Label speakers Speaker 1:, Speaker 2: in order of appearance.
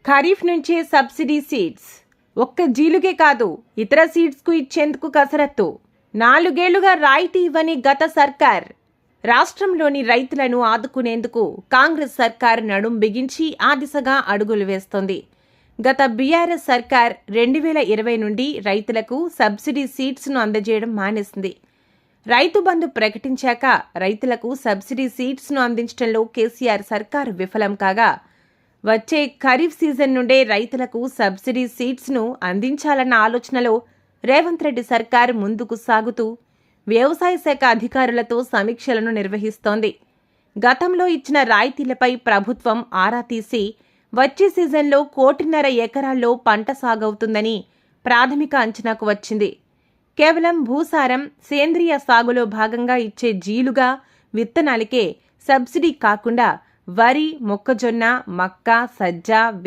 Speaker 1: ఖరీఫ్ నుంచే subsidy seeds. ఒక్క జీలుగే కాదు, ఇతర సీడ్స్కు ఇచ్చేందుకు కసరత్తు. 4 ఏళ్లుగా రాయితీ ఇవ్వని గత సర్కార్. రాష్ట్రంలోని రైతులను ఆదుకునేందుకు కాంగ్రెస్ సర్కార్ నడుం బిగించి ఆ దిశగా అడుగులు వేస్తోంది. గత బీఆర్ఎస్ సర్కార్ 2020 నుండి రైతులకు సబ్సిడీ సీడ్స్ను అందజేయడం మానేసింది. రైతు బంధు ప్రకటించాక రైతులకు సబ్సిడీ సీడ్స్ను అందించడంలో కేసీఆర్ సర్కారు విఫలం కాగా, వచ్చే ఖరీఫ్ సీజన్ నుండే రైతులకు సబ్సిడీ సీడ్స్ను అందించాలన్న ఆలోచనలో రేవంత్ రెడ్డి సర్కార్ ముందుకు సాగుతూ వ్యవసాయ శాఖ అధికారులతో సమీక్షలను నిర్వహిస్తోంది. గతంలో ఇచ్చిన రాయితీలపై ప్రభుత్వం ఆరా తీసి వచ్చే సీజన్లో 1.5 ఎకరాల్లో పంట సాగవుతుందని ప్రాథమిక అంచనాకు వచ్చింది. కేవలం భూసారం, సేంద్రియ సాగులో భాగంగా ఇచ్చే జీలుగా విత్తనాలకే సబ్సిడీ కాకుండా వరి, మొక్కజొన్న, మక్క, సజ్జ,